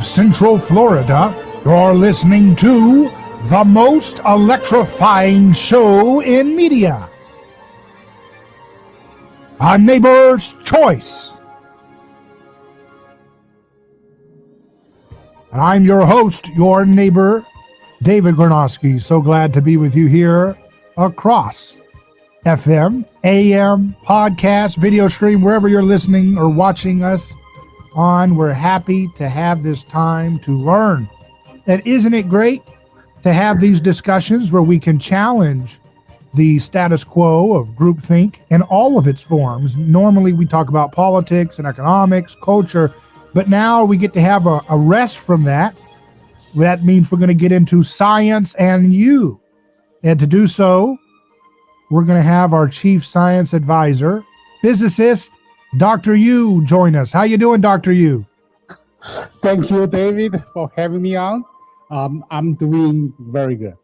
Central Florida, you're listening to the most electrifying show in media, A Neighbor's Choice. And I'm your host, your neighbor, David Gornoski. So glad to be with you here across FM, AM, podcast, video stream, wherever you're listening or watching us on. We're happy to have this time to learn. And isn't it great to have these discussions where we can challenge the status quo of groupthink in all of its forms? Normally we talk about politics and economics, culture, but now we get to have a rest from that. That means we're going to get into science and you. And to do so, we're going to have our chief science advisor, physicist, Dr. Yu, join us. How you doing, Dr. Yu? Thank you, David, for having me on. I'm doing very good,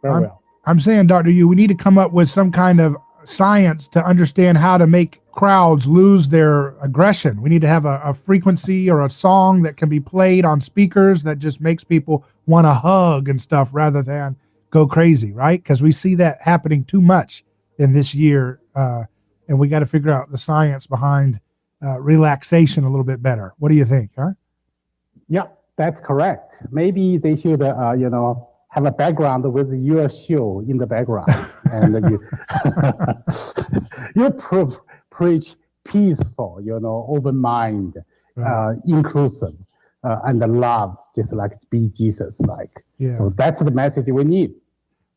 very well. I'm saying, Dr. Yu, we need to come up with some kind of science to understand how to make crowds lose their aggression. We need to have a frequency or a song that can be played on speakers that just makes people want to hug and stuff rather than go crazy, right? Because we see that happening too much in this year. And we got to figure out the science behind relaxation a little bit better. What do you think, huh? Yeah, that's correct. Maybe they should, have a background with your show in the background. And you preach peaceful, open mind, right. Inclusive, and love, just like be Jesus like. Yeah. So that's the message we need.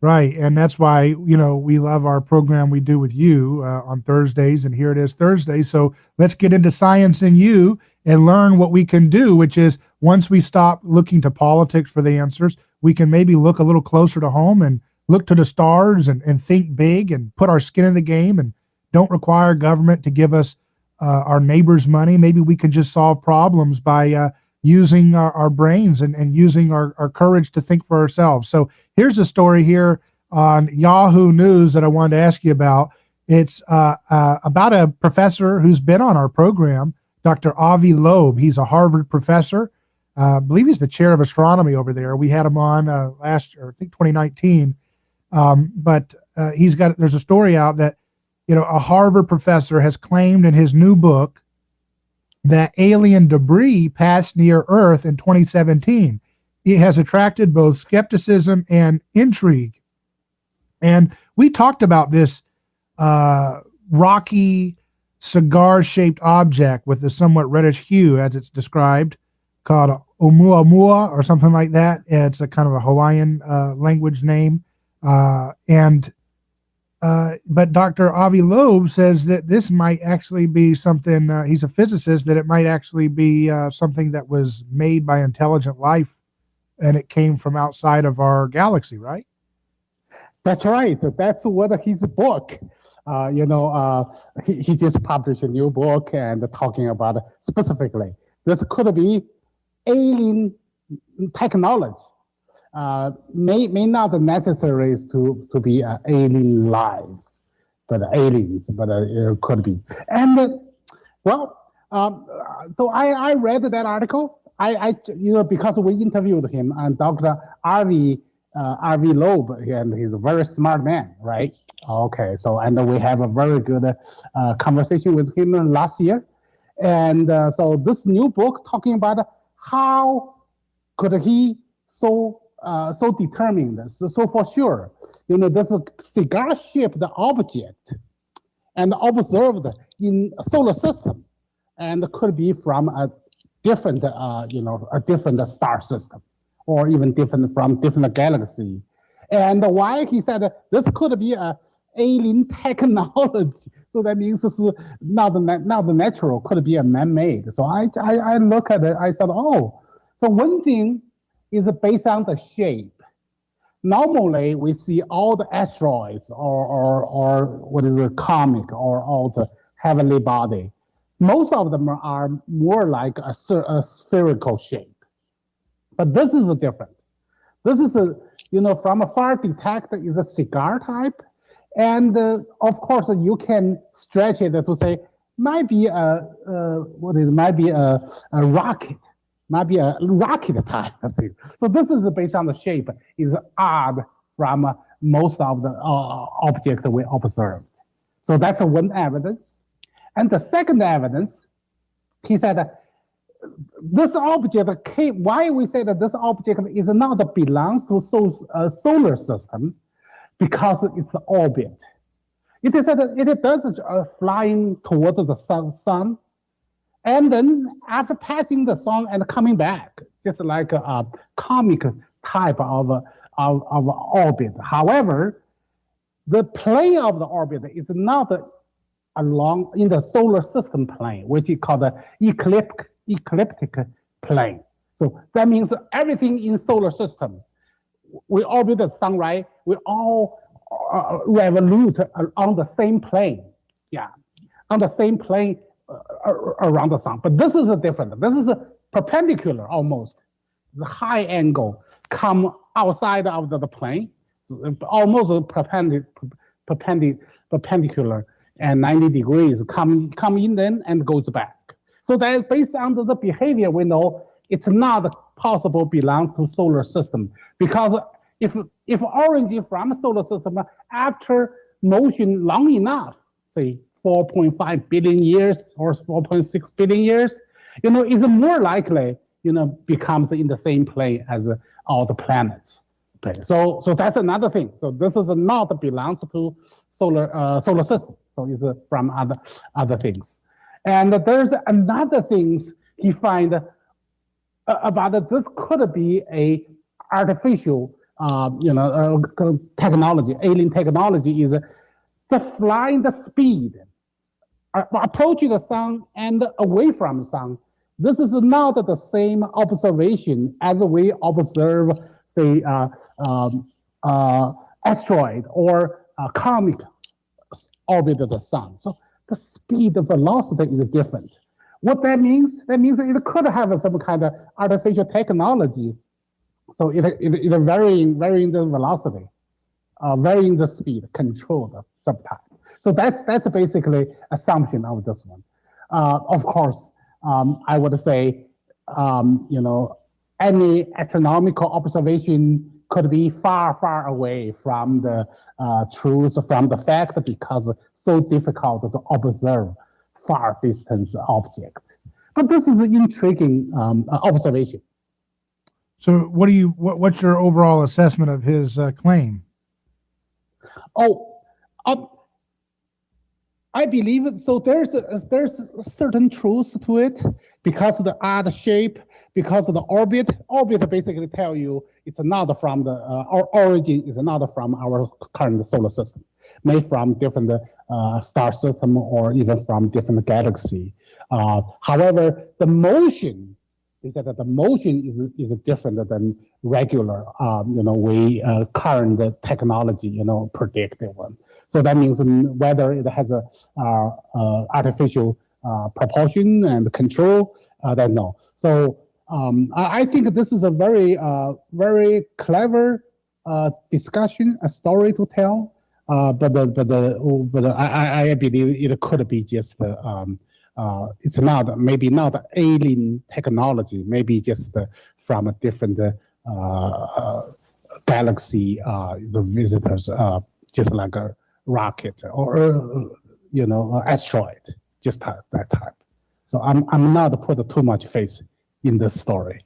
Right, and that's why, we love our program we do with you on Thursdays, and here it is Thursday. So let's get into science and you and learn what we can do, which is once we stop looking to politics for the answers, we can maybe look a little closer to home and look to the stars and think big and put our skin in the game and don't require government to give us our neighbors' money. Maybe we can just solve problems by using our brains and using our courage to think for ourselves. So here's a story here on Yahoo News that I wanted to ask you about. It's about a professor who's been on our program, Dr. Avi Loeb. He's a Harvard professor. I believe he's the chair of astronomy over there. We had him on last year, I think 2019. But there's a story out that, a Harvard professor has claimed in his new book that alien debris passed near Earth in 2017. It has attracted both skepticism and intrigue. And we talked about this rocky, cigar-shaped object with a somewhat reddish hue, as it's described, called Oumuamua or something like that. It's a kind of a Hawaiian language name. But Dr. Avi Loeb says that this might actually be something, he's a physicist, that it might actually be something that was made by intelligent life and it came from outside of our galaxy, right? That's right. That's what his book, he just published a new book and talking about specifically, this could be alien technology. May not necessary to be alien life, but aliens, but it could be. And so I read that article. I because we interviewed him and Dr. Avi Loeb, and he's a very smart man, right? Okay, so and we have a very good conversation with him last year, and so this new book talking about how could he so determined, so for sure, this cigar-shaped object and observed in a solar system and could be from a different, a different star system or even from different galaxy. And why he said this could be a alien technology. So that means this is not the natural, could be a man-made. So I look at it, I said, so one thing is based on the shape. Normally, we see all the asteroids or what is a comet or all the heavenly body. Most of them are more like a spherical shape. But this is different. This is from afar detect is a cigar type. And of course, you can stretch it to say might be a rocket, might be a rocket type of thing. So this is based on the shape, is odd from most of the objects we observed. So that's one evidence. And the second evidence, he said, this object came, why we say that this object is not belongs to solar system, because it's the orbit. It is that it does flying towards the sun, and then after passing the sun and coming back, just like a comic type of orbit. However, the plane of the orbit is not along in the solar system plane, which is called the ecliptic plane. So that means everything in solar system, we orbit the sun, right? We all revolute on the same plane. Yeah, on the same plane around the sun. But this is different. This is a perpendicular almost. The high angle come outside of the plane, almost perpendicular, and 90 degrees come in then and goes back. So that based on the behavior, we know it's not possible belongs to solar system, because if origin from solar system after motion long enough, say 4.5 billion years or 4.6 billion years, it's more likely, becomes in the same plane as all the planets. Okay, so that's another thing. So this is not belongs to solar system. So it's from other things. And there's another things he find about that this could be a artificial, technology, alien technology, is the flying the speed, approaching the sun and away from the sun. This is not the same observation as we observe, say, asteroid or comet orbit of the sun. So the speed, the velocity is different. What that means? That means it could have some kind of artificial technology. So it varying the velocity, varying the speed, control the subtype. So that's basically assumption of this one. Of course, I would say, any astronomical observation could be far, far away from the truth, from the fact, because so difficult to observe far distance object. But this is an intriguing observation. So what's your overall assessment of his claim? I believe it. So there's certain truth to it, because of the odd shape, because of the orbit. Orbit basically tell you it's not from the origin is not from our current solar system, made from different star system or even from different galaxy. However, the motion is that the motion is different than regular, we current technology, predicted one. So that means whether it has a artificial propulsion and control, then no. So I think this is a very very clever discussion, a story to tell. But I believe it could be just it's maybe not alien technology, maybe just from a different galaxy, the visitors, just like a rocket or asteroid, just that type. So I'm not put too much faith in this story.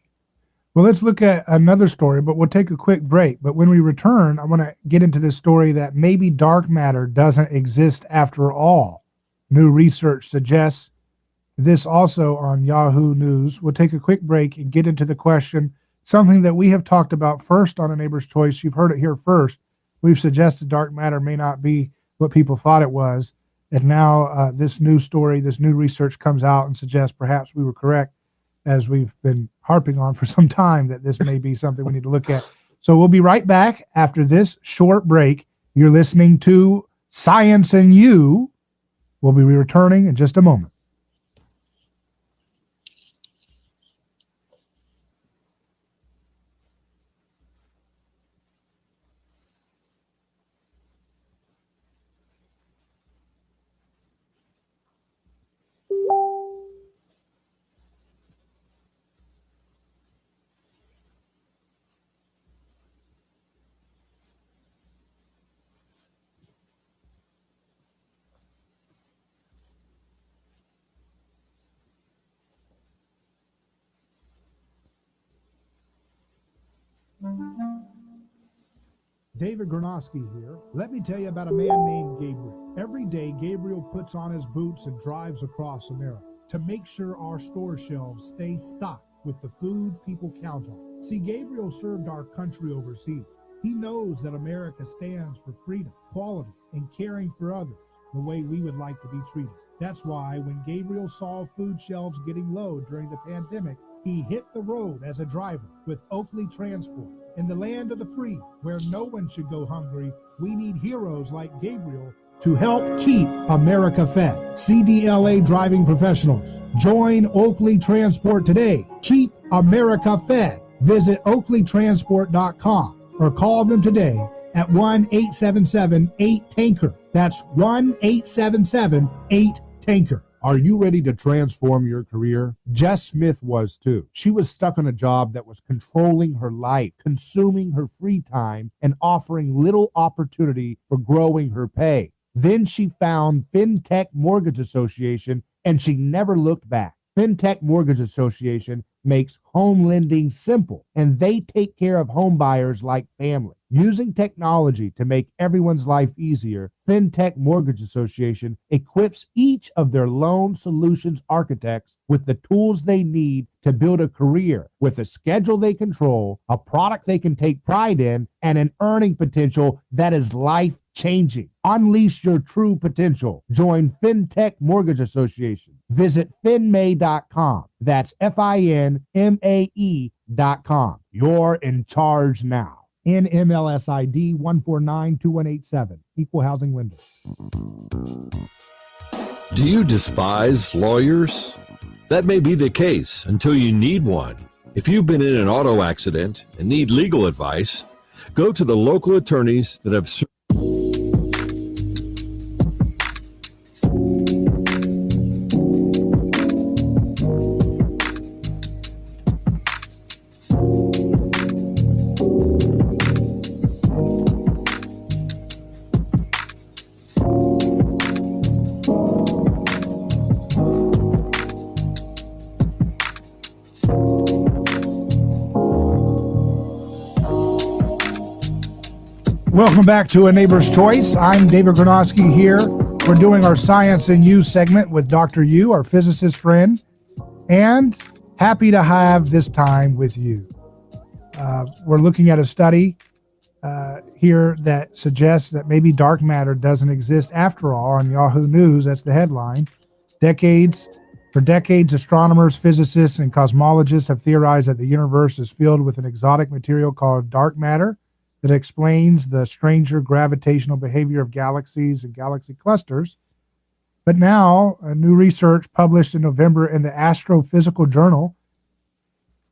Well, let's look at another story, but we'll take a quick break. But when we return, I want to get into this story that maybe dark matter doesn't exist after all. New research suggests this also on Yahoo News. We'll take a quick break and get into the question, something that we have talked about first on A Neighbor's Choice. You've heard it here first. We've suggested dark matter may not be what people thought it was. And now this new story, this new research comes out and suggests perhaps we were correct, as we've been harping on for some time, that this may be something we need to look at. So we'll be right back after this short break. You're listening to Science and You. We'll be returning in just a moment. David Gornoski here. Let me tell you about a man named Gabriel. Every day, Gabriel puts on his boots and drives across America to make sure our store shelves stay stocked with the food people count on. See, Gabriel served our country overseas. He knows that America stands for freedom, quality, and caring for others the way we would like to be treated. That's why when Gabriel saw food shelves getting low during the pandemic, he hit the road as a driver with Oakley Transport. In the land of the free, where no one should go hungry, we need heroes like Gabriel to help keep America fed. CDLA driving professionals, join Oakley Transport today. Keep America fed. Visit oakleytransport.com or call them today at 1-877-8-TANKER. That's 1-877-8-TANKER. Are you ready to transform your career? Jess Smith was too. She was stuck in a job that was controlling her life, consuming her free time, and offering little opportunity for growing her pay. Then she found FinTech Mortgage Association, and she never looked back. FinTech Mortgage Association makes home lending simple, and they take care of home buyers like family. Using technology to make everyone's life easier, FinTech Mortgage Association equips each of their loan solutions architects with the tools they need to build a career with a schedule they control, a product they can take pride in, and an earning potential that is life-changing. Unleash your true potential. Join FinTech Mortgage Association. Visit finmay.com. That's FINMAE.com. You're in charge now. NMLS ID 1492187. Equal housing lender. Do you despise lawyers? That may be the case until you need one. If you've been in an auto accident and need legal advice, go to the local attorneys that have Welcome back to A Neighbor's Choice. I'm David Gornoski here. We're doing our Science and You segment with Dr. Yu, our physicist friend, and happy to have this time with you. We're looking at a study here that suggests that maybe dark matter doesn't exist after all on Yahoo News. That's the headline. For decades, astronomers, physicists, and cosmologists have theorized that the universe is filled with an exotic material called dark matter that explains the stranger gravitational behavior of galaxies and galaxy clusters. But now, a new research published in November in the Astrophysical Journal,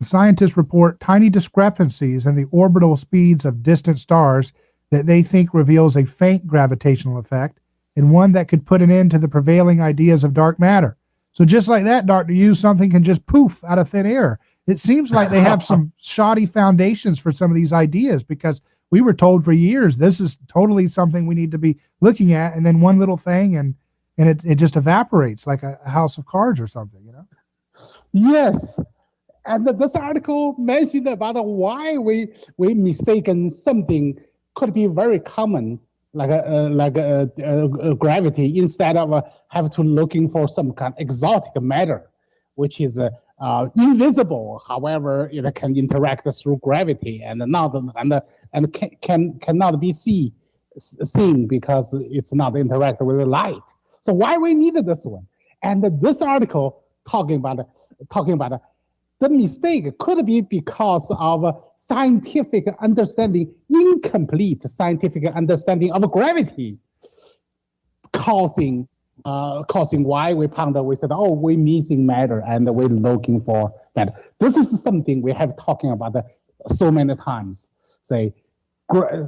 scientists report tiny discrepancies in the orbital speeds of distant stars that they think reveals a faint gravitational effect, and one that could put an end to the prevailing ideas of dark matter. So just like that, Dr. Yu, something can just poof out of thin air. It seems like they have some shoddy foundations for some of these ideas, because we were told for years this is totally something we need to be looking at, and then one little thing and it just evaporates like a house of cards or something, you know? Yes. And this article mentioned about why we mistaken something could be very common, like gravity, instead of have to looking for some kind of exotic matter, which is invisible. However, it can interact through gravity and cannot be seen because it's not interact with the light. So why we needed this one? And this article talking about the mistake could be because of scientific understanding, incomplete scientific understanding of gravity, causing why we ponder. We said, oh, we're missing matter and we're looking for matter. This is something we have talking about so many times. Say,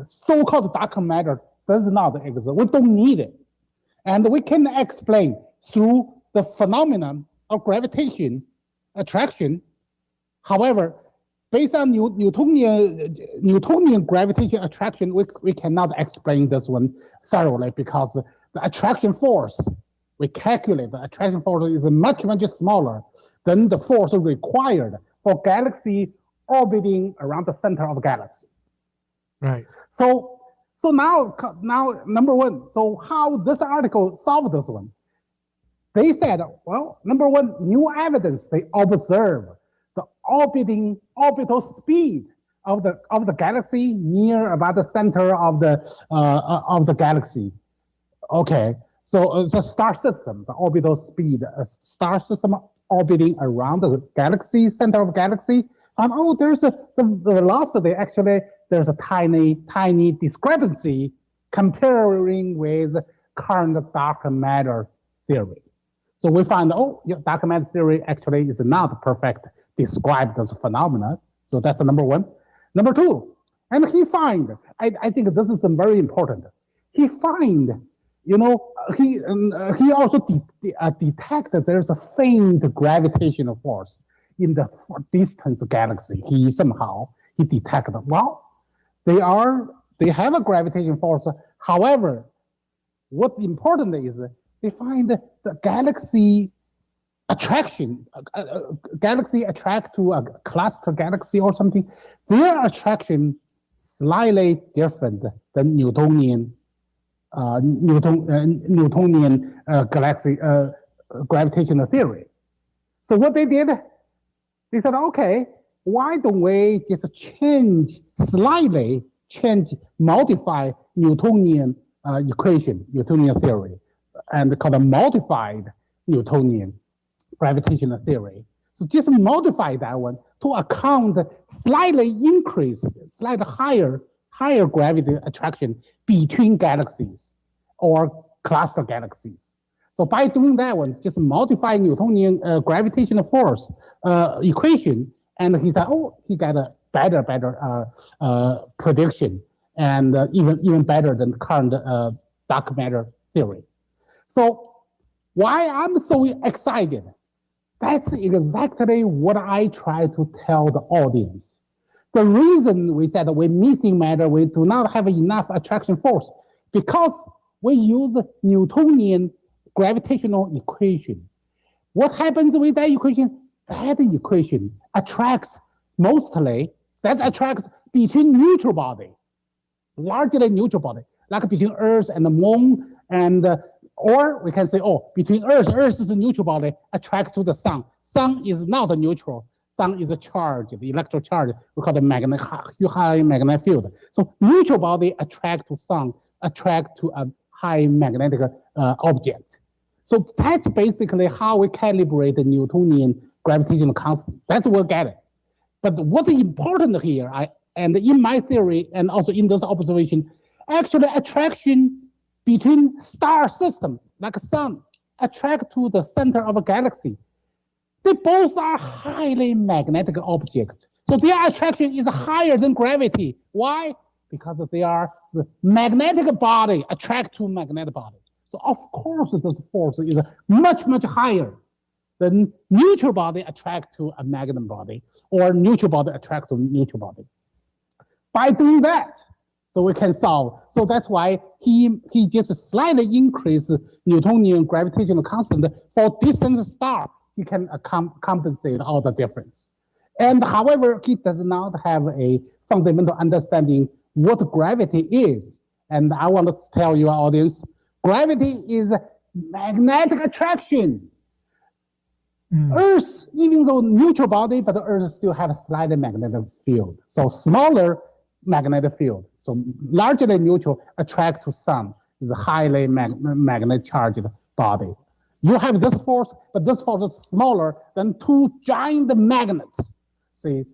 so-called dark matter does not exist. We don't need it. And we can explain through the phenomenon of gravitation, attraction. However, based on Newtonian gravitation attraction, we cannot explain this one thoroughly, because the attraction force, we calculate the attraction force is much, much smaller than the force required for galaxy orbiting around the center of a galaxy. Right. So now number one, so how this article solved this one? They said, well, number one, new evidence. They observe the orbital speed of the galaxy near about the center of the galaxy. Okay, so it's a star system, the orbital speed, a star system orbiting around the galaxy, center of galaxy. And there's the velocity. Actually, there's a tiny discrepancy comparing with current dark matter theory. So we find, dark matter theory actually is not perfect described as a phenomenon. So that's number one. Number two, and he find, I think this is very important. He find, he also detect that there's a faint gravitational force in the distant galaxy. He detected, well, they have a gravitational force. However, what's important is they find the galaxy attraction, galaxy attract to a cluster galaxy or something, their attraction slightly different than Newtonian galaxy gravitational theory. So what they did, they said, okay, why don't we just modify Newtonian equation, Newtonian theory, and called a modified Newtonian gravitational theory. So just modify that one to account slightly higher gravity attraction between galaxies or cluster galaxies. So by doing that one, just modify Newtonian gravitational force equation, and he said, he got a better prediction, and even better than current dark matter theory. So why I'm so excited? That's exactly what I try to tell the audience. The reason we said we're missing matter, we do not have enough attraction force, because we use Newtonian gravitational equation. What happens with that equation? That equation attracts between neutral body, largely neutral body, like between Earth and the Moon, and or we can say, between Earth is a neutral body, attract to the Sun. Sun is not a neutral. Sun is a charge, the electron charge. We call it high magnetic field. So neutral body attract to Sun, attract to a high magnetic object. So that's basically how we calibrate the Newtonian gravitational constant. That's what we get it. But what's important here, and in my theory, and also in this observation, actually attraction between star systems, like Sun, attract to the center of a galaxy. They both are highly magnetic objects. So their attraction is higher than gravity. Why? Because they are the magnetic body attract to magnetic body. So of course this force is much higher than neutral body attract to a magnet body, or neutral body attract to neutral body. By doing that, so we can solve. So that's why he just slightly increase Newtonian gravitational constant for distant star. He can compensate all the difference. And however, he does not have a fundamental understanding what gravity is. And I want to tell your audience, gravity is magnetic attraction. Earth, even though neutral body, but the Earth still have a slight magnetic field. So smaller magnetic field. So largely neutral attract to Sun is a highly magnetic charged body. You have this force, but this force is smaller than two giant magnets. See,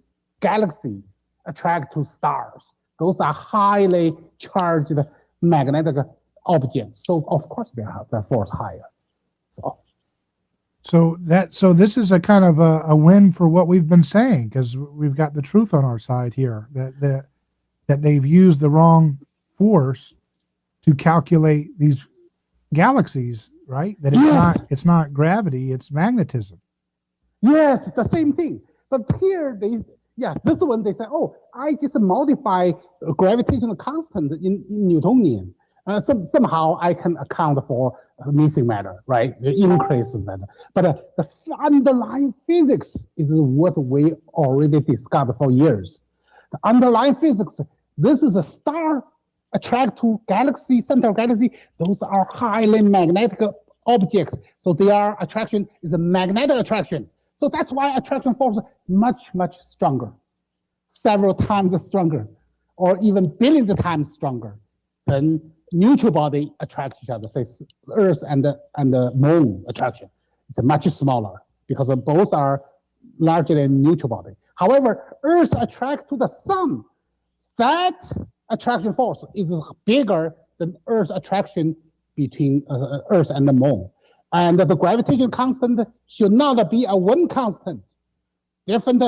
galaxies attract to stars. Those are highly charged magnetic objects. So of course they have the force higher. So this is a kind of a win for what we've been saying, because we've got the truth on our side here, that they've used the wrong force to calculate these galaxies, right? That it's not gravity, it's magnetism. Yes, the same thing. But here this one they say, I just modify gravitational constant in Newtonian. Somehow I can account for missing matter, right? The increase in matter. But the underlying physics is what we already discovered for years. The underlying physics, this is a star attract to galaxy, central galaxy. Those are highly magnetic objects. So their attraction is a magnetic attraction. So that's why attraction force is much, much stronger, several times stronger, or even billions of times stronger than neutral body attract each other, say Earth and the Moon attraction. It's much smaller because both are larger than neutral body. However, Earth attract to the Sun. That attraction force is bigger than Earth's attraction between Earth and the Moon. And the gravitation constant should not be a one constant. Different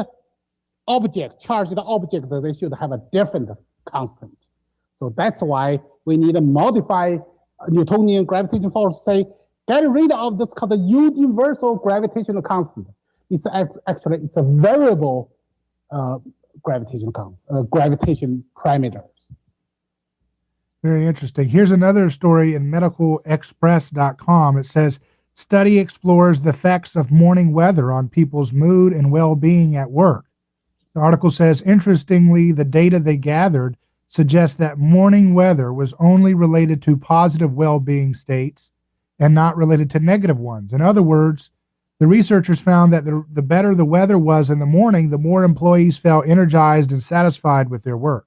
objects, charged objects, they should have a different constant. So that's why we need to modify Newtonian gravitational force, say, get rid of this called the universal gravitational constant. It's actually, it's a variable gravitation parameters. Very interesting. Here's another story in medicalexpress.com. It says, study explores the effects of morning weather on people's mood and well-being at work. The article says, interestingly, the data they gathered suggests that morning weather was only related to positive well-being states and not related to negative ones. In other words, the researchers found that the better the weather was in the morning, the more employees felt energized and satisfied with their work.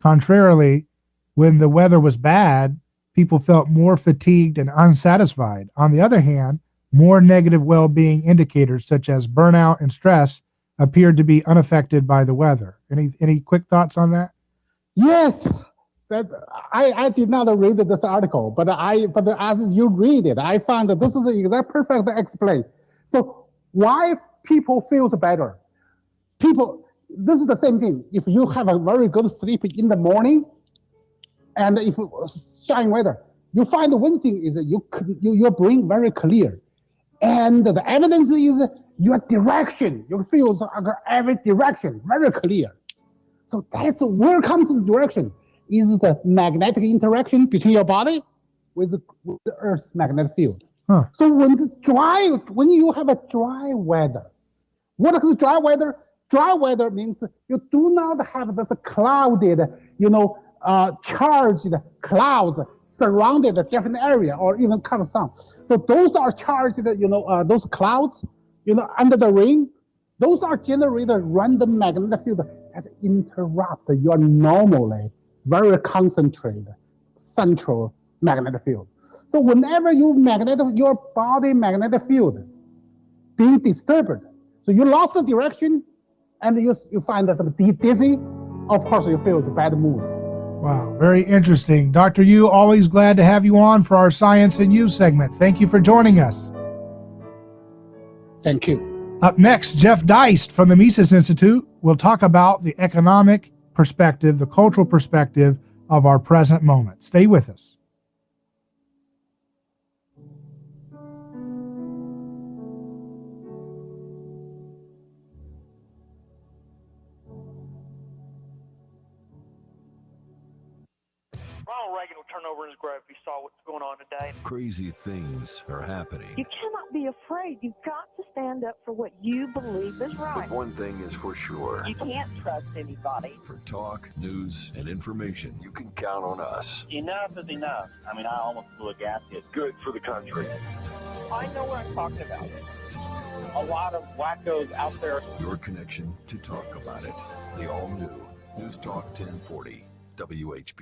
Contrarily, when the weather was bad, people felt more fatigued and unsatisfied. On the other hand, more negative well-being indicators such as burnout and stress appeared to be unaffected by the weather. Any quick thoughts on that? Yes, that I did not read this article, but as you read it, I found that this is an exact perfect explain. So why people feels better? This is the same thing. If you have a very good sleep in the morning, and if shine weather, you find one thing is that your brain very clear, and the evidence is your direction. You feel every direction very clear. So that's where comes the direction is the magnetic interaction between your body with the Earth's magnetic field. Huh. So when you have a dry weather, what is dry weather? Dry weather means you do not have this clouded, charged clouds surrounded a different area or even cover sun. So those are charged, those clouds, under the rain, those are generated random magnetic field that interrupt your normally very concentrated central magnetic field. So whenever your body magnetic field being disturbed, so you lost the direction and you find that dizzy, of course you feel it's a bad mood. Wow, very interesting. Dr. Yu, always glad to have you on for our Science and You segment. Thank you for joining us. Thank you. Up next, Jeff Deist from the Mises Institute will talk about the economic perspective, the cultural perspective of our present moment. Stay with us. Ronald Reagan will turn over in his grave if he saw what's going on today. Crazy things are happening. You cannot be afraid. You've got to stand up for what you believe is right. But one thing is for sure. You can't trust anybody. For talk, news, and information, you can count on us. Enough is enough. I mean, I almost blew a gasket. Good for the country. I know what I'm talking about. A lot of wackos out there. Your connection to talk about it. The all-new News Talk 1040 WHB.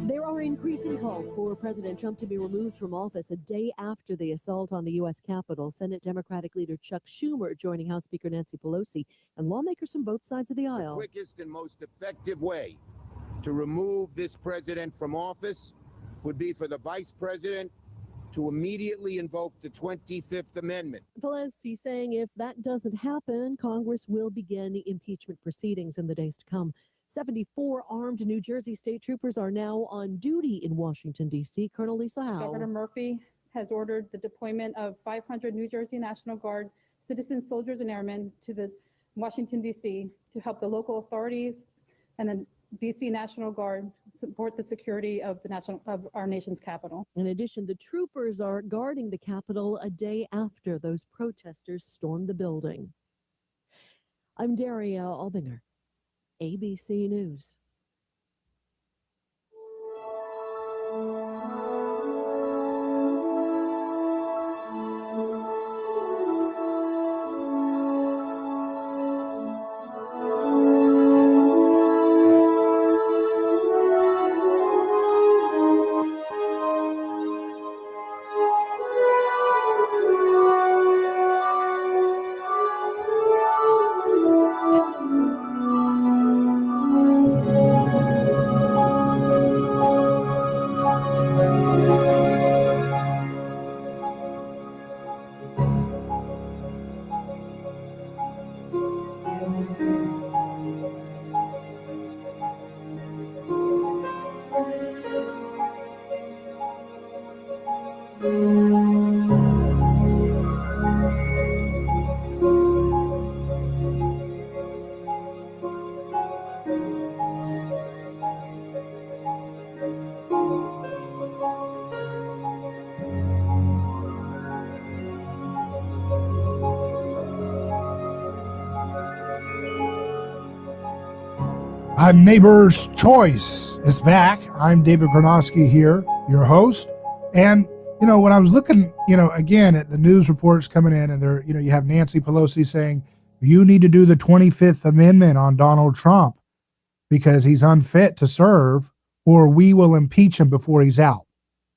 There are increasing calls for President Trump to be removed from office a day after the assault on the U.S. Capitol. Senate Democratic leader Chuck Schumer joining House Speaker Nancy Pelosi and lawmakers from both sides of the aisle. The quickest and most effective way to remove this president from office would be for the vice president to immediately invoke the 25th Amendment. Pelosi saying if that doesn't happen, Congress will begin the impeachment proceedings in the days to come. 74 armed New Jersey state troopers are now on duty in Washington, D.C. Colonel Lisa Howe. Governor Murphy has ordered the deployment of 500 New Jersey National Guard citizen soldiers and airmen to the Washington, D.C. to help the local authorities and the DC National Guard support the security of our nation's capital. In addition, the troopers are guarding the Capitol a day after those protesters stormed the building. I'm Daria Albinger, ABC News. A Neighbor's Choice is back. I'm David Gornoski here, your host. And, when I was looking, again at the news reports coming in, and there, you have Nancy Pelosi saying, you need to do the 25th Amendment on Donald Trump because he's unfit to serve, or we will impeach him before he's out.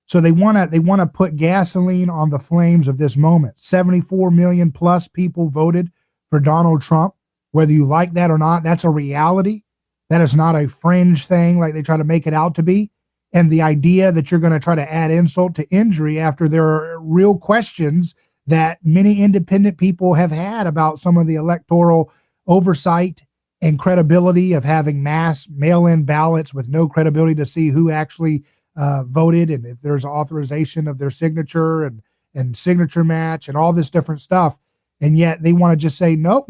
So they want to put gasoline on the flames of this moment. 74 million plus people voted for Donald Trump. Whether you like that or not, that's a reality. That is not a fringe thing like they try to make it out to be. And the idea that you're going to try to add insult to injury after there are real questions that many independent people have had about some of the electoral oversight and credibility of having mass mail-in ballots with no credibility to see who actually voted and if there's authorization of their signature and signature match and all this different stuff. And yet they want to just say, nope.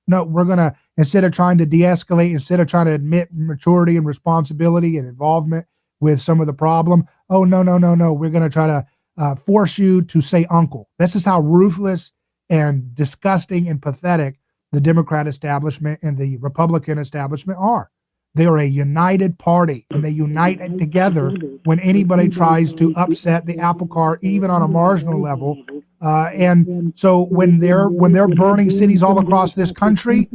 No, we're going to, instead of trying to de-escalate, instead of trying to admit maturity and responsibility and involvement with some of the problem, oh, no, we're going to try to force you to say uncle. This is how ruthless and disgusting and pathetic the Democrat establishment and the Republican establishment are. They are a united party, and they unite together when anybody tries to upset the apple cart, even on a marginal level. And so when they're burning cities all across this country,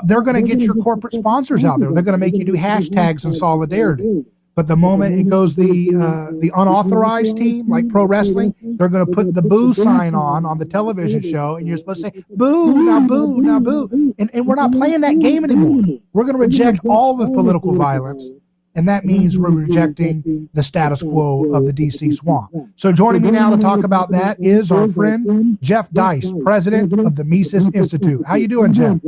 they're going to get your corporate sponsors out there. They're going to make you do hashtags in solidarity. But the moment it goes the unauthorized team, like pro wrestling, they're going to put the boo sign on the television show, and you're supposed to say, boo, now boo, now boo. And we're not playing that game anymore. We're going to reject all the political violence, and that means we're rejecting the status quo of the D.C. swamp. So joining me now to talk about that is our friend Jeff Deist, president of the Mises Institute. How you doing, Jeff?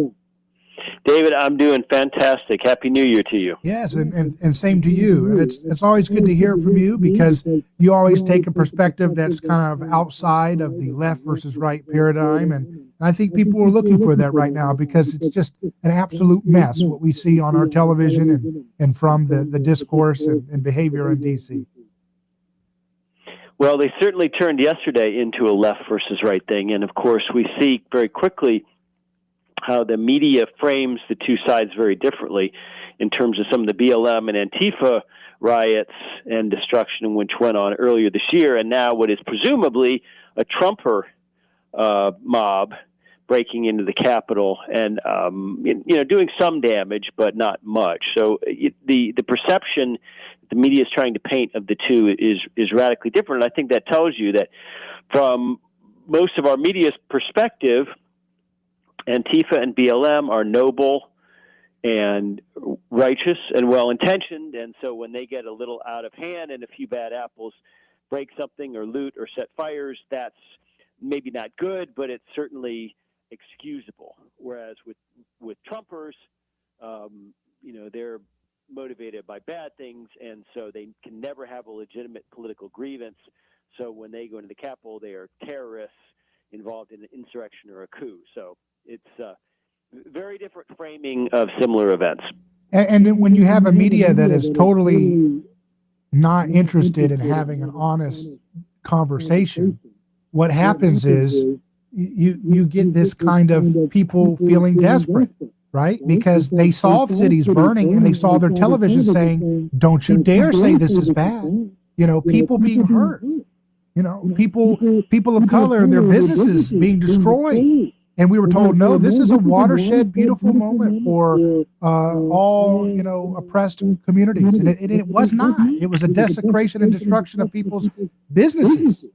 David, I'm doing fantastic. Happy New Year to you. Yes, and same to you. And it's always good to hear from you because you always take a perspective that's kind of outside of the left versus right paradigm. And I think people are looking for that right now because it's just an absolute mess what we see on our television and from the discourse and behavior in D.C. Well, they certainly turned yesterday into a left versus right thing. And, of course, we see very quickly how the media frames the two sides very differently in terms of some of the BLM and Antifa riots and destruction which went on earlier this year, and now what is presumably a Trumper mob breaking into the Capitol and doing some damage, but not much. So the perception the media is trying to paint of the two is radically different, and I think that tells you that from most of our media's perspective, Antifa and BLM are noble and righteous and well-intentioned, and so when they get a little out of hand and a few bad apples break something or loot or set fires, that's maybe not good, but it's certainly excusable. Whereas with Trumpers, they're motivated by bad things, and so they can never have a legitimate political grievance. So when they go into the Capitol, they are terrorists involved in an insurrection or a coup. So it's a very different framing of similar events. And then when you have a media that is totally not interested in having an honest conversation, what happens is you get this kind of people feeling desperate, right? Because they saw cities burning and they saw their television saying, don't you dare say this is bad. You know, people being hurt, you know, people of color and their businesses being destroyed. And we were told, no, this is a watershed, beautiful moment for all, you know, oppressed communities. And it was not. It was a desecration and destruction of people's businesses.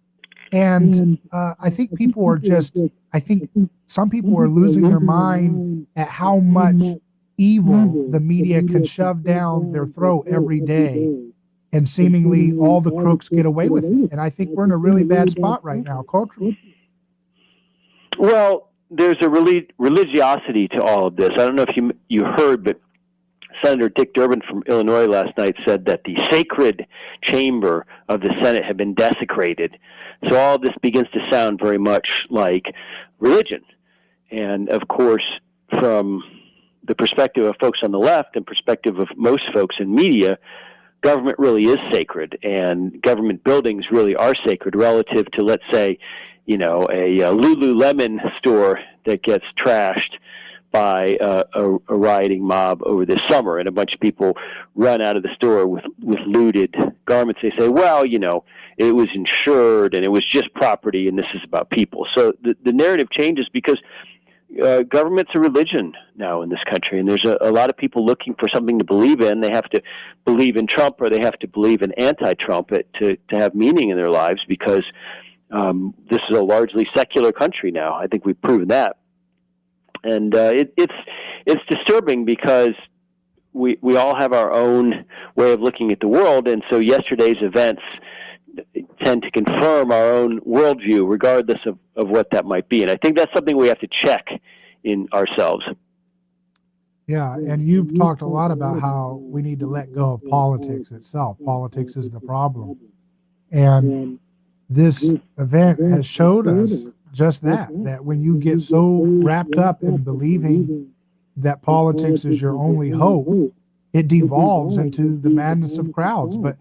And I think people are I think some people are losing their mind at how much evil the media can shove down their throat every day. And seemingly all the crooks get away with it. And I think we're in a really bad spot right now, culturally. Well, there's a religiosity to all of this. I don't know if you heard, but Senator Dick Durbin from Illinois last night said that the sacred chamber of the Senate had been desecrated. So all this begins to sound very much like religion. And of course, from the perspective of folks on the left and perspective of most folks in media, government really is sacred, and government buildings really are sacred relative to, let's say, you know, a Lululemon store that gets trashed by a rioting mob over this summer, and a bunch of people run out of the store with looted garments. They say, well, you know, it was insured and it was just property, and this is about people. So the narrative changes because government's a religion now in this country, and there's a lot of people looking for something to believe in. They have to believe in Trump, or they have to believe in anti-Trump to have meaning in their lives, because this is a largely secular country now. I think we've proven that. And it's disturbing because we all have our own way of looking at the world, and so yesterday's events tend to confirm our own worldview, regardless of what that might be. And I think that's something we have to check in ourselves. Yeah, and you've talked a lot about how we need to let go of politics itself. Politics is the problem. And this event has showed us just that when you get so wrapped up in believing that politics is your only hope, it devolves into the madness of crowds. But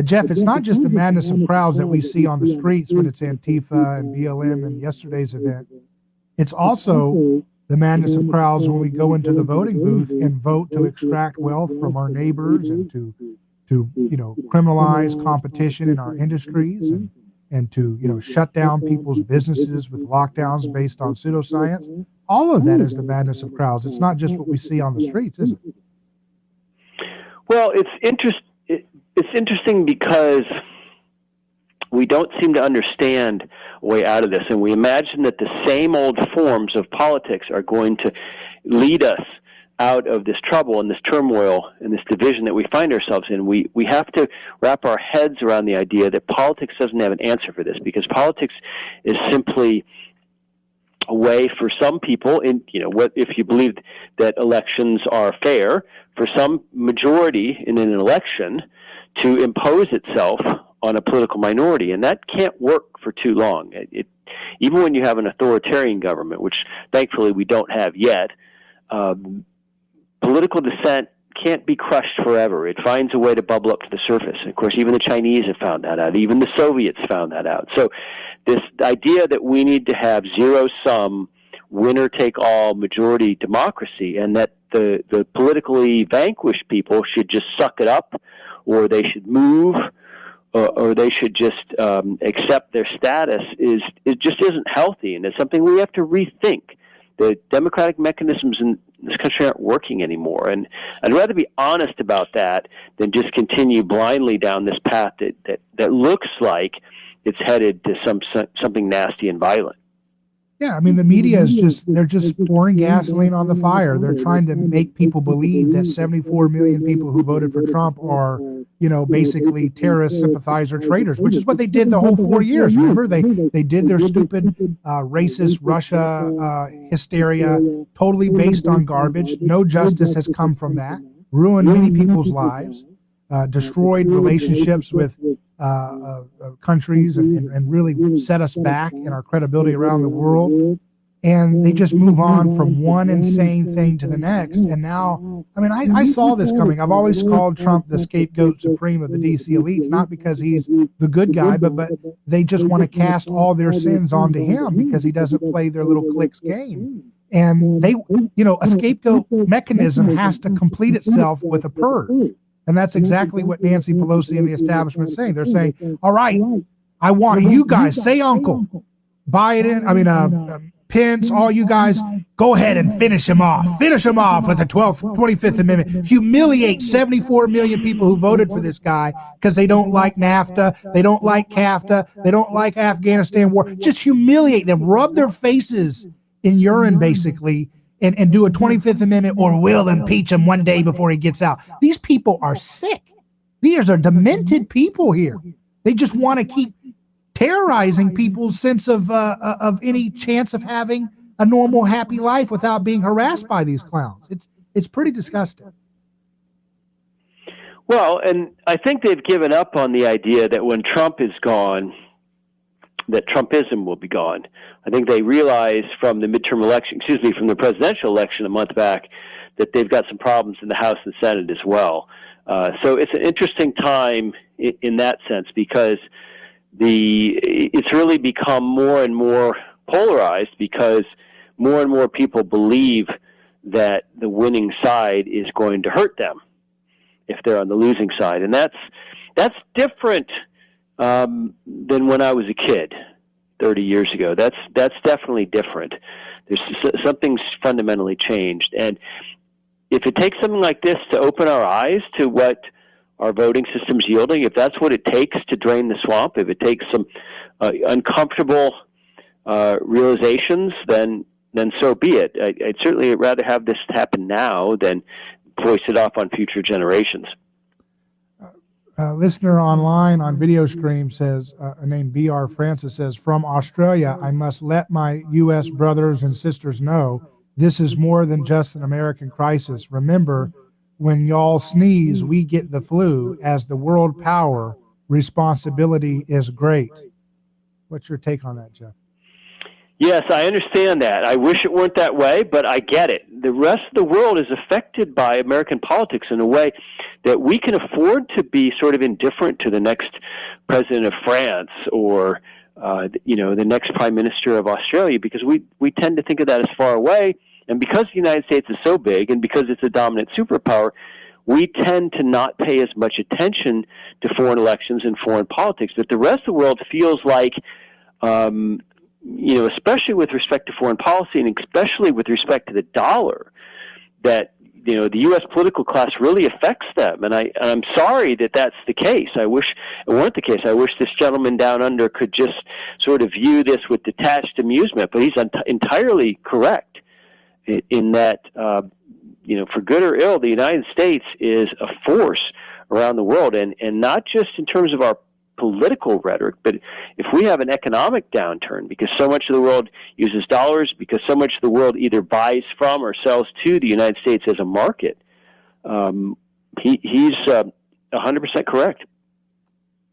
Jeff, it's not just the madness of crowds that we see on the streets when it's Antifa and BLM and yesterday's event. It's also the madness of crowds when we go into the voting booth and vote to extract wealth from our neighbors and to you know, criminalize competition in our industries and to, you know, shut down people's businesses with lockdowns based on pseudoscience. All of that is the madness of crowds. It's not just what we see on the streets, is it? Well, it's interesting because we don't seem to understand a way out of this, and we imagine that the same old forms of politics are going to lead us out of this trouble and this turmoil and this division that we find ourselves in. We have to wrap our heads around the idea that politics doesn't have an answer for this, because politics is simply a way for some people, in, you know, what if you believe that elections are fair, for some majority in an election to impose itself on a political minority, and that can't work for too long. Even when you have an authoritarian government, which thankfully we don't have yet, political dissent can't be crushed forever. It finds a way to bubble up to the surface. And of course, even the Chinese have found that out. Even the Soviets found that out. So this idea that we need to have zero-sum, winner-take-all majority democracy, and that the politically vanquished people should just suck it up, or they should move, or they should just accept their status, it just isn't healthy, and it's something we have to rethink. The democratic mechanisms in this country aren't working anymore, and I'd rather be honest about that than just continue blindly down this path that looks like it's headed to something nasty and violent. Yeah, I mean, the media is they're just pouring gasoline on the fire. They're trying to make people believe that 74 million people who voted for Trump are, you know, basically terrorist sympathizer traitors, which is what they did the whole 4 years. Remember, they did their stupid racist Russia hysteria, totally based on garbage. No justice has come from that. Ruined many people's lives, destroyed relationships with countries, and really set us back in our credibility around the world. and they just move on from one insane thing to the next. And now, I mean, I saw this coming. I've always called Trump the scapegoat supreme of the DC elites, not because he's the good guy, but they just want to cast all their sins onto him because he doesn't play their little cliques game. And they, a scapegoat mechanism has to complete itself with a purge. And that's exactly what Nancy Pelosi and the establishment is saying. They're saying, all right, I want you guys, say Uncle, Biden, Pence, all you guys, go ahead and finish him off. Finish him off with the 25th Amendment. Humiliate 74 million people who voted for this guy because they don't like NAFTA, they don't like CAFTA, they don't like Afghanistan war. Just humiliate them, rub their faces in urine, basically, and do a 25th Amendment, or we'll impeach him one day before he gets out. These people are sick. These are demented people here. They just want to keep terrorizing people's sense of any chance of having a normal, happy life without being harassed by these clowns. It's pretty disgusting. Well, and I think they've given up on the idea that when Trump is gone, that Trumpism will be gone. I think they realized from the from the presidential election a month back, that they've got some problems in the House and Senate as well. So it's an interesting time in that sense, because it's really become more and more polarized, because more and more people believe that the winning side is going to hurt them if they're on the losing side. And that's different than when I was a kid 30 years ago. That's definitely different. There's something's fundamentally changed. And if it takes something like this to open our eyes to what our voting system's yielding, if that's what it takes to drain the swamp, if it takes some uncomfortable realizations, then so be it. I'd certainly rather have this happen now than voice it off on future generations. Listener online on video stream says, named B.R. Francis says, from Australia, I must let my U.S. brothers and sisters know this is more than just an American crisis. Remember, when y'all sneeze, we get the flu. As the world power, responsibility is great. What's your take on that, Jeff? Yes, I understand that. I wish it weren't that way, but I get it. The rest of the world is affected by American politics in a way that we can afford to be sort of indifferent to the next president of France or the next prime minister of Australia, because we tend to think of that as far away. And because the United States is so big and because it's a dominant superpower, we tend to not pay as much attention to foreign elections and foreign politics. But the rest of the world feels like, especially with respect to foreign policy and especially with respect to the dollar, that the U.S. political class really affects them. And I'm sorry that that's the case. I wish it weren't the case. I wish this gentleman down under could just sort of view this with detached amusement. But he's entirely correct in that, for good or ill, the United States is a force around the world, and not just in terms of our political rhetoric, but if we have an economic downturn because so much of the world uses dollars, because so much of the world either buys from or sells to the United States as a market, he's 100% correct.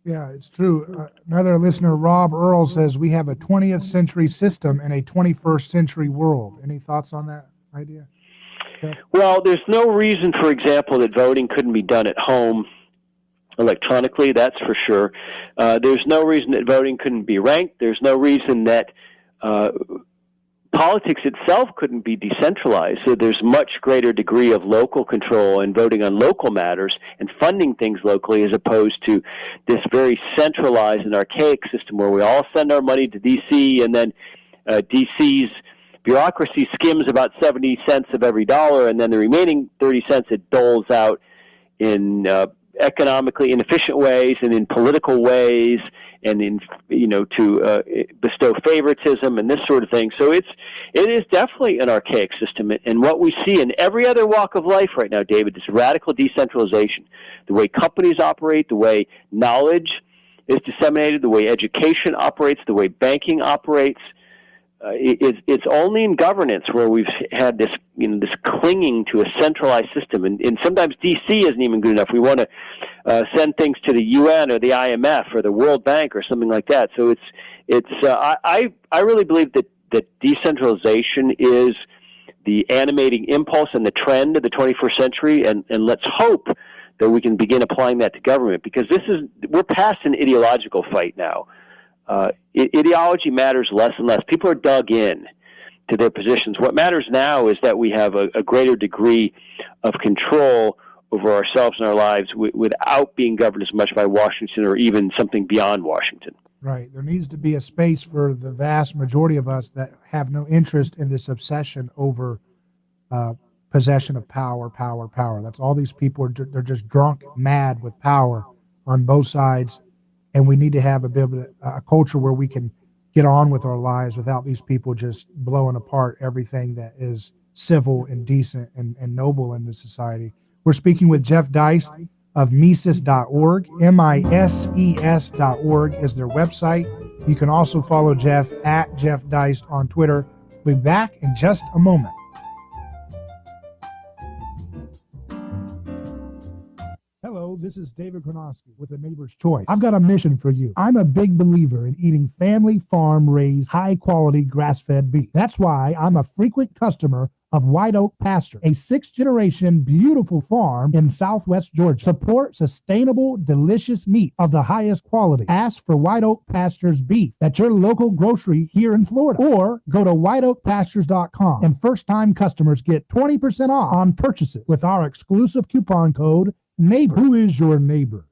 Yeah, it's true. Another listener, Rob Earl, says we have a 20th century system in a 21st century world. Any thoughts on that idea? Jeff? Well, there's no reason, for example, that voting couldn't be done at home electronically, that's for sure. There's no reason that voting couldn't be ranked. There's no reason that politics itself couldn't be decentralized. So there's much greater degree of local control and voting on local matters and funding things locally, as opposed to this very centralized and archaic system where we all send our money to D.C. and then D.C.'s bureaucracy skims about 70 cents of every dollar, and then the remaining 30 cents it doles out in economically inefficient ways and in political ways, and in to bestow favoritism and this sort of thing. So it is definitely an archaic system, and what we see in every other walk of life right now, David, is radical decentralization. The way companies operate, the way knowledge is disseminated, the way education operates, the way banking operates. It's only in governance where we've had this, this clinging to a centralized system, and sometimes D.C. isn't even good enough. We want to send things to the UN or the IMF or the World Bank or something like that. So I really believe that that decentralization is the animating impulse and the trend of the 21st century, and let's hope that we can begin applying that to government, because we're past an ideological fight now. Ideology matters less and less. People are dug in to their positions. What matters now is that we have a greater degree of control over ourselves and our lives without being governed as much by Washington or even something beyond Washington. Right. There needs to be a space for the vast majority of us that have no interest in this obsession over possession of power. That's all these people are. They're just drunk, mad with power on both sides. And we need to have a culture where we can get on with our lives without these people just blowing apart everything that is civil and decent and noble in this society. We're speaking with Jeff Deist of Mises.org. MISES.org is their website. You can also follow Jeff at Jeff Deist on Twitter. We'll be back in just a moment. Hello, this is David Gornoski with A Neighbor's Choice. I've got a mission for you. I'm a big believer in eating family farm-raised, high-quality grass-fed beef. That's why I'm a frequent customer of White Oak Pasture, a 6th-generation beautiful farm in southwest Georgia. Support sustainable, delicious meat of the highest quality. Ask for White Oak Pasture's beef at your local grocery here in Florida, or go to whiteoakpastures.com, and first-time customers get 20% off on purchases with our exclusive coupon code NEIGHBOR. Who is your neighbor?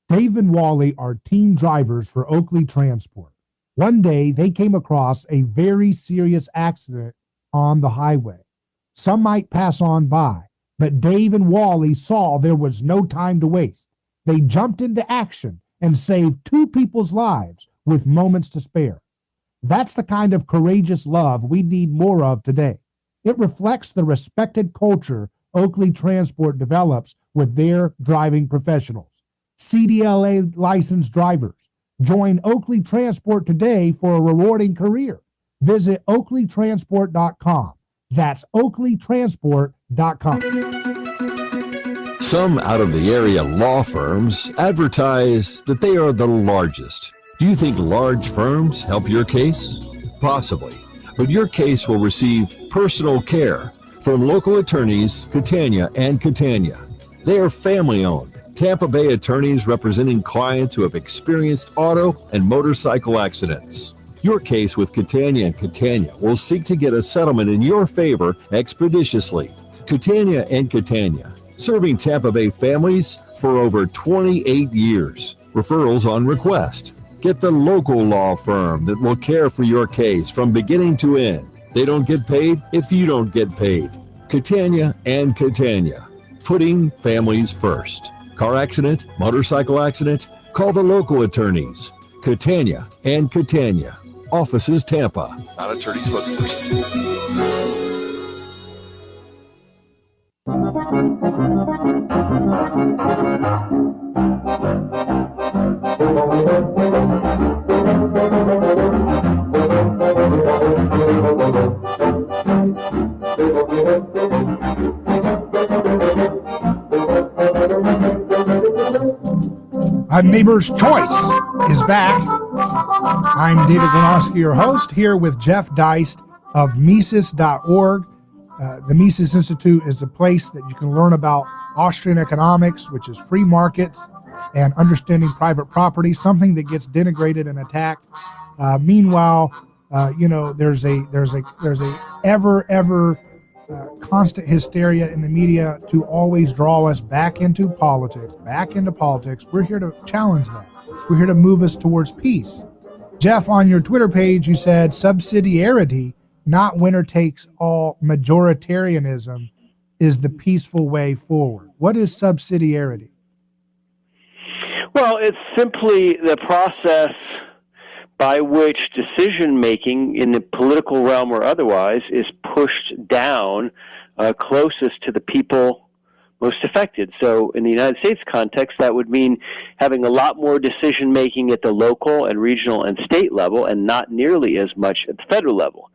Dave and Wally are team drivers for Oakley Transport. One day, they came across a very serious accident on the highway. Some might pass on by, but Dave and Wally saw there was no time to waste. They jumped into action and saved 2 people's lives with moments to spare. That's the kind of courageous love we need more of today. It reflects the respected culture Oakley Transport develops with their driving professionals. CDLA licensed drivers. Join Oakley Transport today for a rewarding career. Visit oakleytransport.com. That's oakleytransport.com. Some out-of-the-area law firms advertise that they are the largest. Do you think large firms help your case? Possibly. But your case will receive personal care from local attorneys Catania and Catania. They are family-owned, Tampa Bay attorneys representing clients who have experienced auto and motorcycle accidents. Your case with Catania and Catania will seek to get a settlement in your favor expeditiously. Catania and Catania, serving Tampa Bay families for over 28 years. Referrals on request. Get the local law firm that will care for your case from beginning to end. They don't get paid if you don't get paid. Catania and Catania, putting families first. Car accident, motorcycle accident, call the local attorneys. Catania and Catania. Offices Tampa. Not attorney spokesperson. A Neighbor's Choice is back. I'm David Gornoski, your host, here with Jeff Deist of Mises.org. The Mises Institute is a place that you can learn about Austrian economics, which is free markets, and understanding private property, something that gets denigrated and attacked. Meanwhile, there's a ever constant hysteria in the media to always draw us back into politics. We're here to challenge that. We're here to move us towards peace. Jeff, on your Twitter page, you said subsidiarity, not winner takes all majoritarianism, is the peaceful way forward. What is subsidiarity? Well, it's simply the process by which decision-making in the political realm or otherwise is pushed down closest to the people most affected. So in the United States context, that would mean having a lot more decision-making at the local and regional and state level and not nearly as much at the federal level.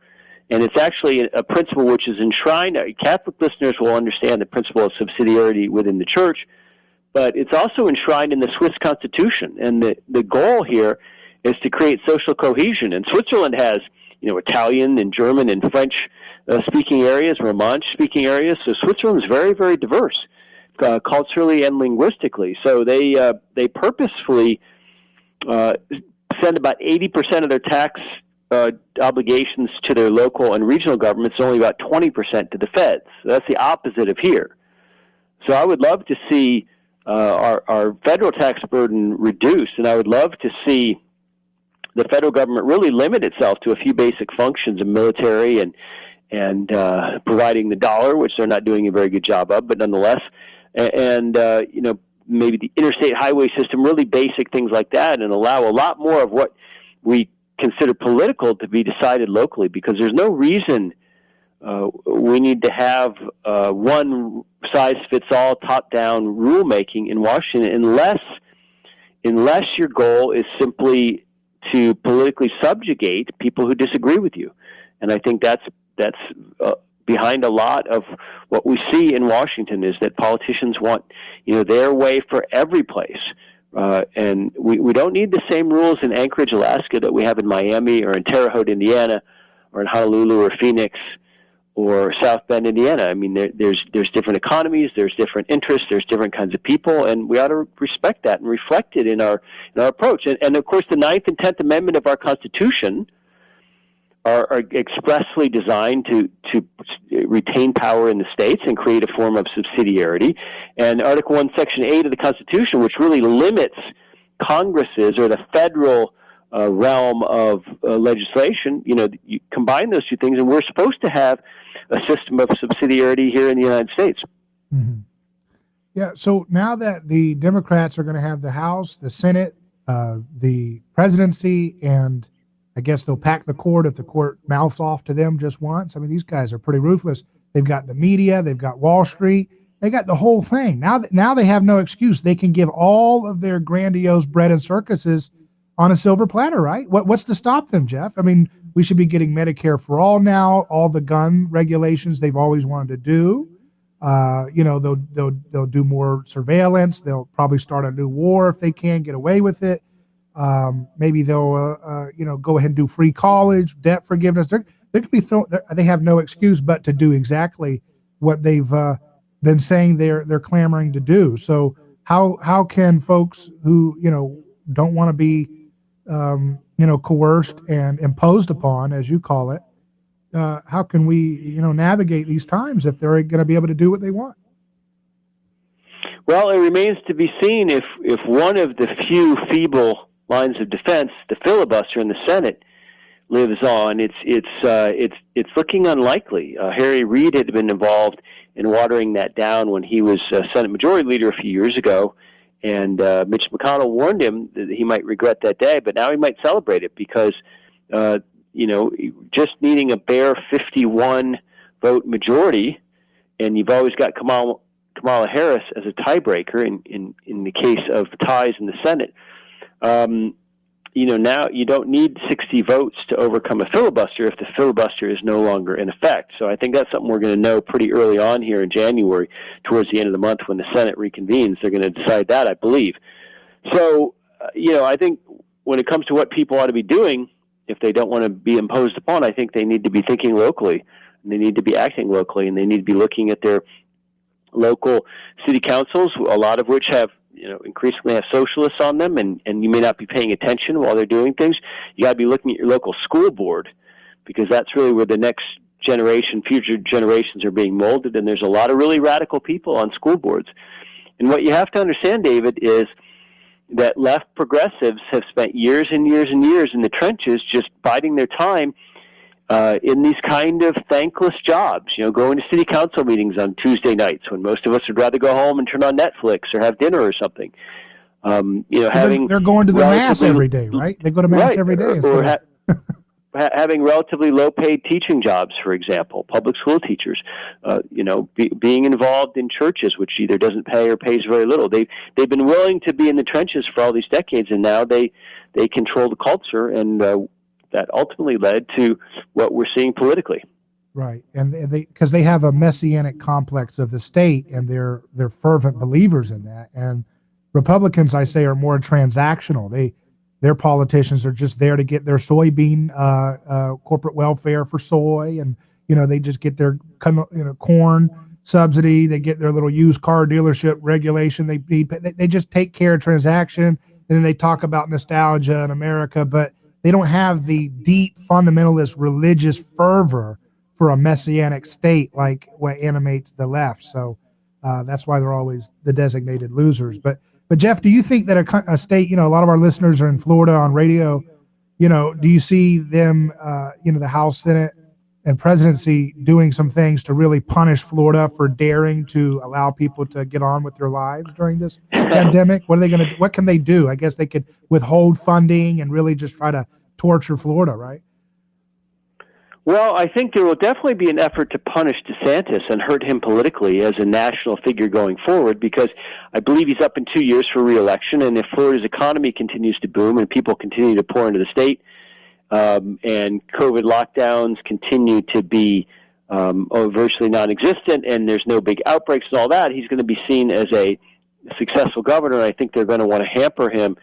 And it's actually a principle which is enshrined. Catholic listeners will understand the principle of subsidiarity within the church, but it's also enshrined in the Swiss Constitution. And the goal here is to create social cohesion. And Switzerland has, Italian and German and French speaking areas, Romansh speaking areas. So Switzerland is very, very diverse, culturally and linguistically. So they purposefully send about 80% of their tax obligations to their local and regional governments, only about 20% to the feds. So that's the opposite of here. So I would love to see our federal tax burden reduced, and I would love to see the federal government really limit itself to a few basic functions of military and providing the dollar, which they're not doing a very good job of, but nonetheless, and maybe the interstate highway system, really basic things like that, and allow a lot more of what we consider political to be decided locally, because there's no reason we need to have one size fits all top down rulemaking in Washington unless your goal is simply to politically subjugate people who disagree with you. And I think that's behind a lot of what we see in Washington, is that politicians want their way for every place. And we don't need the same rules in Anchorage, Alaska that we have in Miami or in Terre Haute, Indiana, or in Honolulu or Phoenix or South Bend, Indiana. I mean, there's different economies, there's different interests, there's different kinds of people, and we ought to respect that and reflect it in our approach. And of course, the 9th and 10th Amendment of our Constitution are expressly designed to retain power in the states and create a form of subsidiarity. And Article 1, Section 8 of the Constitution, which really limits Congress's or the federal realm of legislation, you combine those two things, and we're supposed to have a system of subsidiarity here in the United States. Mm-hmm. Yeah, so now that the Democrats are going to have the House, the Senate, the presidency, and I guess they'll pack the court if the court mouths off to them just once. I mean, these guys are pretty ruthless. They've got the media, they've got Wall Street, they got the whole thing. Now they have no excuse. They can give all of their grandiose bread and circuses on a silver platter, right? What's to stop them, Jeff? I mean, we should be getting Medicare for all now, all the gun regulations they've always wanted to do. They'll do more surveillance. They'll probably start a new war if they can get away with it. Maybe they'll, go ahead and do free college, debt forgiveness. They could be they have no excuse but to do exactly what they've been saying they're clamoring to do. So how can folks who don't want to be coerced and imposed upon, as you call it, how can we navigate these times if they're going to be able to do what they want? Well, it remains to be seen if one of the few feeble lines of defense, the filibuster in the Senate, lives on. It's looking unlikely. Harry Reid had been involved in watering that down when he was Senate Majority Leader a few years ago, and Mitch McConnell warned him that he might regret that day, but now he might celebrate it because just needing a bare 51 vote majority, and you've always got Kamala Harris as a tiebreaker in the case of ties in the Senate. Now you don't need 60 votes to overcome a filibuster if the filibuster is no longer in effect. So I think that's something we're going to know pretty early on here in January, towards the end of the month when the Senate reconvenes. They're going to decide that, I believe. So, I think when it comes to what people ought to be doing, if they don't want to be imposed upon, I think they need to be thinking locally, and they need to be acting locally, and they need to be looking at their local city councils, a lot of which have increasingly have socialists on them, and you may not be paying attention while they're doing things. You got to be looking at your local school board, because that's really where the next generation, future generations are being molded, and there's a lot of really radical people on school boards. And what you have to understand, David, is that left progressives have spent years and years and years in the trenches just biding their time in these kind of thankless jobs, going to city council meetings on Tuesday nights when most of us would rather go home and turn on Netflix or have dinner or something. They're going to the mass every day, right? They go to mass every day. Or having relatively low-paid teaching jobs, for example, public school teachers, being involved in churches, which either doesn't pay or pays very little. They've been willing to be in the trenches for all these decades, and now they control the culture, and that ultimately led to what we're seeing politically. Right, and because they have a messianic complex of the state, and they're fervent believers in that. And Republicans, I say, are more transactional. their politicians are just there to get their soybean corporate welfare for soy, and they just get their corn subsidy. They get their little used car dealership regulation. They just take care of transaction, and then they talk about nostalgia in America, but they don't have the deep fundamentalist religious fervor for a messianic state like what animates the left. So that's why they're always the designated losers. But Jeff, do you think that a state, a lot of our listeners are in Florida on radio, do you see them, the House, Senate, and presidency doing some things to really punish Florida for daring to allow people to get on with their lives during this pandemic? What are they going to do? What can they do? I guess they could withhold funding and really just try to torture Florida, right? Well, I think there will definitely be an effort to punish DeSantis and hurt him politically as a national figure going forward, because I believe he's up in 2 years for re-election, and if Florida's economy continues to boom and people continue to pour into the state, and COVID lockdowns continue to be virtually non-existent, and there's no big outbreaks and all that, he's going to be seen as a successful governor, and I think they're going to want to hamper him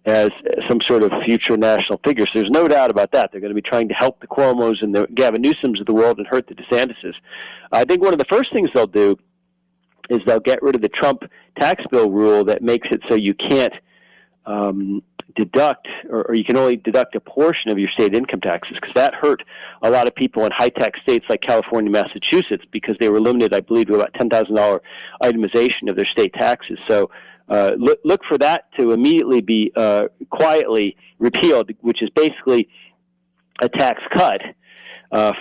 as some sort of future national figure. So there's no doubt about that. They're going to be trying to help the Cuomos and the Gavin Newsoms of the world and hurt the DeSantises. I think one of the first things they'll do is they'll get rid of the Trump tax bill rule that makes it so you can't deduct, or you can only deduct a portion of your state income taxes, because that hurt a lot of people in high-tax states like California, Massachusetts, because they were limited, I believe, to about $10,000 itemization of their state taxes. So look for that to immediately be quietly repealed, which is basically a tax cut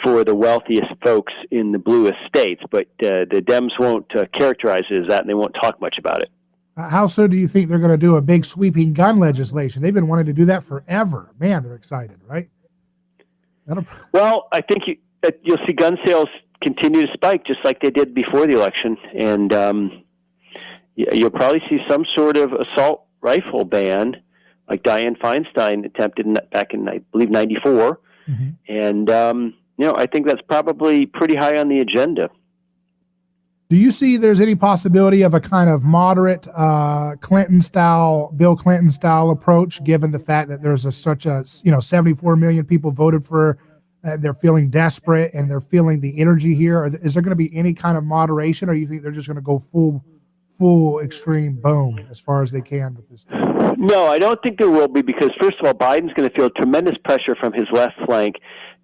for the wealthiest folks in the bluest states. But the Dems won't characterize it as that, and they won't talk much about it. How soon do you think they're going to do a big sweeping gun legislation? They've been wanting to do that forever. Man, they're excited, right? Well, I think you'll see gun sales continue to spike just like they did before the election, and you'll probably see some sort of assault rifle ban, like Dianne Feinstein attempted back in, I believe, '94. Mm-hmm. And, I think that's probably pretty high on the agenda. Do you see there's any possibility of a kind of moderate Bill Clinton style approach, given the fact that there's such a 74 million people voted for, they're feeling desperate and they're feeling the energy here? Is there going to be any kind of moderation, or do you think they're just going to go full extreme boom as far as they can with this thing? No, I don't think there will be, because first of all, Biden's going to feel tremendous pressure from his left flank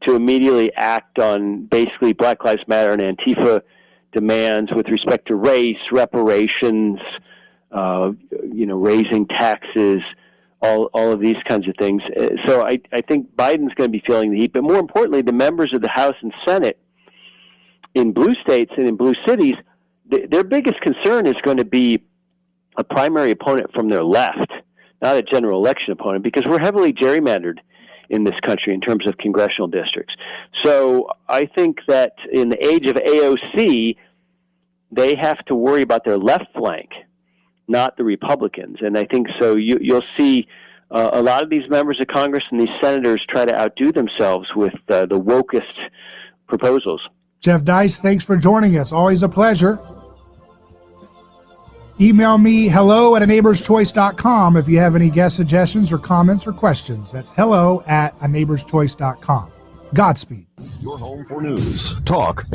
to immediately act on basically Black Lives Matter and Antifa demands with respect to race, reparations, raising taxes, all of these kinds of things. So I think Biden's going to be feeling the heat. But more importantly, the members of the House and Senate in blue states and in blue cities, their biggest concern is going to be a primary opponent from their left, not a general election opponent, because we're heavily gerrymandered in this country in terms of congressional districts. So I think that in the age of AOC, they have to worry about their left flank, not the Republicans. And I think so you'll see a lot of these members of Congress and these senators try to outdo themselves with the wokest proposals. Jeff Deist, thanks for joining us. Always a pleasure. Email me hello@aneighborschoice.com if you have any guest suggestions or comments or questions. That's hello@aneighborschoice.com. Godspeed. Your home for news, talk,